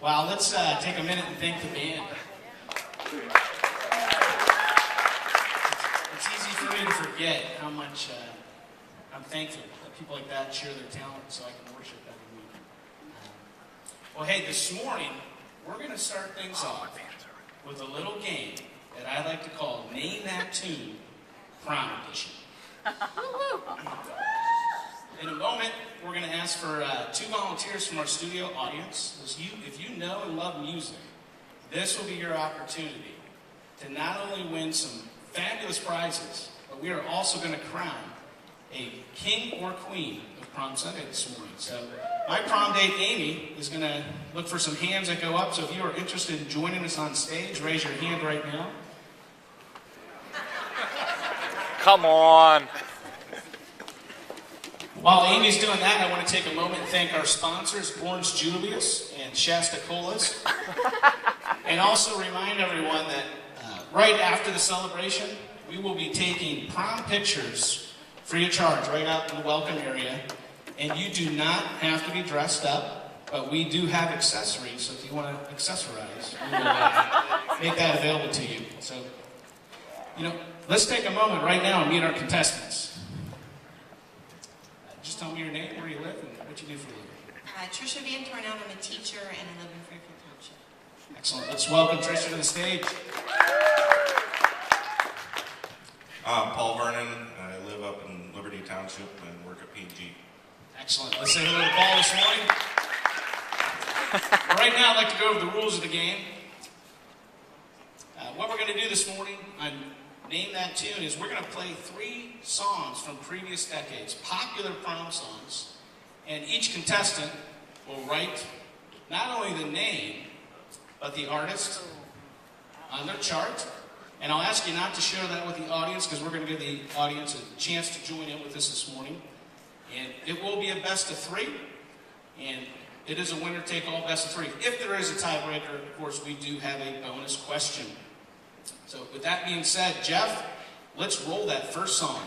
Wow, let's take a minute and thank the band. It's easy for me to forget how much I'm thankful that people like that share their talent so I can worship every week. Well, hey, this morning, we're going to start things off with a little game that I like to call Name That Tune Prom Edition. In a moment, we're going to ask for 2 volunteers from our studio audience. If you know and love music, this will be your opportunity to not only win some fabulous prizes, but we are also going to crown a king or queen of Prom Sunday this morning. So my prom date, Amy, is going to look for some hands that go up. So if you are interested in joining us on stage, raise your hand right now. Come on. While Amy's doing that, I want to take a moment and thank our sponsors, Orange Julius and Shasta Colas. And also remind everyone that right after the celebration, we will be taking prom pictures free of charge right out in the welcome area. And you do not have to be dressed up, but we do have accessories. So if you want to accessorize, we will make that available to you. So, let's take a moment right now and meet our contestants. Just tell me your name, where you live, and what you do for a living. Trisha Van Tornell, I'm a teacher, and I live in Fairfield Township. Excellent. Let's welcome Trisha to the stage. Paul Vernon. I live up in Liberty Township and work at PG. Excellent. Let's say hello to Paul this morning. Right now, I'd like to go over the rules of the game. What we're going to do this morning on Name That Tune is we're going to play 3 songs from previous decades, popular prom songs, and each contestant will write not only the name, but the artist on their chart. And I'll ask you not to share that with the audience because we're going to give the audience a chance to join in with us this morning. And it will be a best of 3, and it is a winner-take-all best of 3. If there is a tiebreaker, of course, we do have a bonus question. So with that being said, Jeff, let's roll that first song.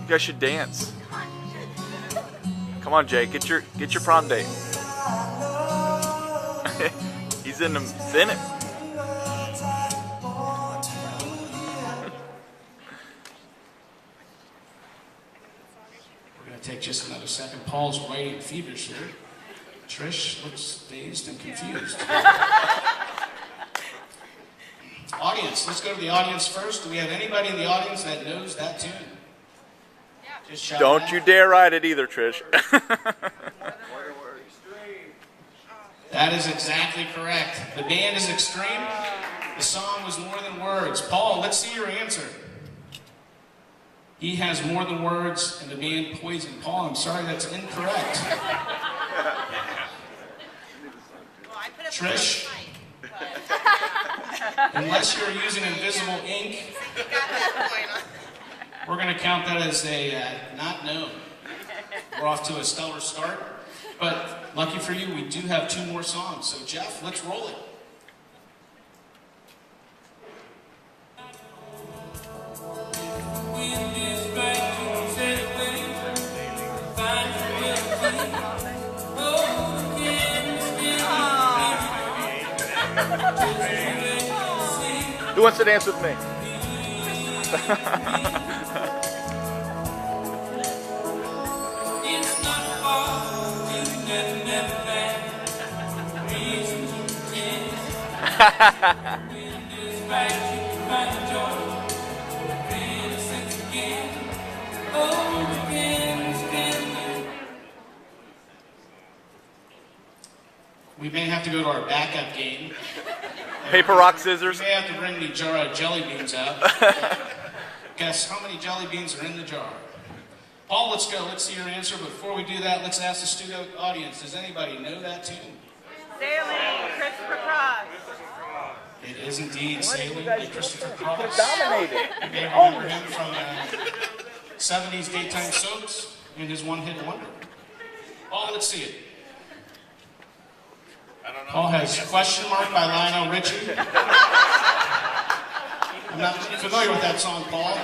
You guys should dance. Come on, Jay, get your prom date. He's in it. Take just another second. Paul's writing feverishly. Trish looks dazed and confused. Audience, let's go to the audience first. Do we have anybody in the audience that knows that tune? Just shout Don't out. you dare write it either, Trish. That is exactly correct. The band is Extreme. The song was More Than Words. Paul, let's see your answer. He has More Than Words, and the band Poison. Paul, I'm sorry, that's incorrect. Trish, unless you're using invisible ink, we're going to count that as a not known. We're off to a stellar start, but lucky for you, we do have 2 more songs. So Jeff, let's roll it. Who wants to dance with me? We may have to go to our backup game. Paper, rock, scissors. We may have to bring the jar of jelly beans out. Guess how many jelly beans are in the jar? Paul, let's go. Let's see your answer. Before we do that, let's ask the studio audience. Does anybody know that tune? Sailing, Christopher Cross. It is indeed Sailing by Christopher Cross. Dominated. You may remember him from 70s daytime soaps and his one-hit wonder. Paul, let's see it. Paul has Question Mark by Lionel Richie. I'm not familiar with that song, Paul.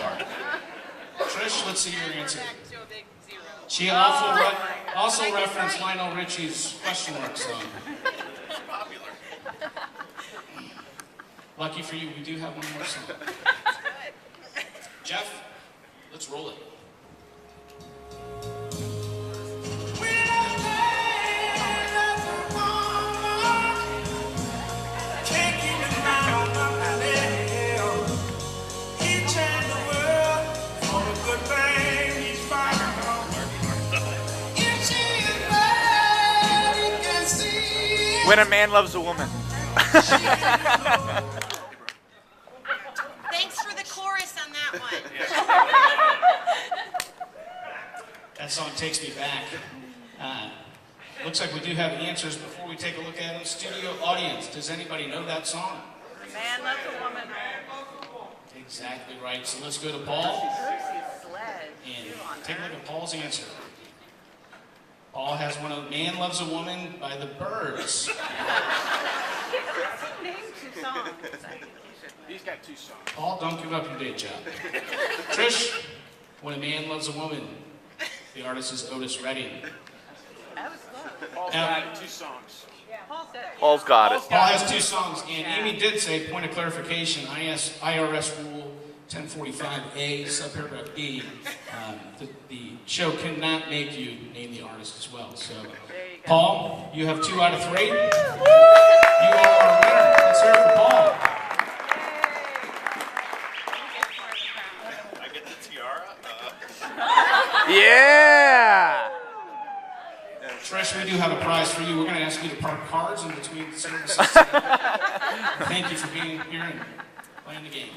Trish, let's see your answer. Back to a big zero. She also referenced Lionel Richie's Question Mark song. Lucky for you, we do have one more song. Jeff, let's roll it. When a man loves a woman. Thanks for the chorus on that one. That song takes me back. Looks like we do have answers. Before we take a look at them, studio audience, does anybody know that song? Man loves a woman. Exactly right. So let's go to Paul Lucy's sled. and take a look at Paul's answer. Paul has one of Man Loves a Woman by the Byrds. Name 2 songs. He's got 2 songs. Paul, don't give up your day job. Trish, When a Man Loves a Woman. The artist is Otis Redding. That was close. Paul's got it, 2 songs. Yeah. Paul said it. Paul's got it. Paul has 2 songs, and Amy did say, point of clarification, IRS Rule 1045A, subparagraph B, the show cannot make you name the artist as well. So, Paul, you have 2 out of 3. You are our winner. Let's hear it for Paul. I get the tiara. Yeah! Trish, we do have a prize for you. We're going to ask you to park cars in between services. Thank you for being here and playing the game.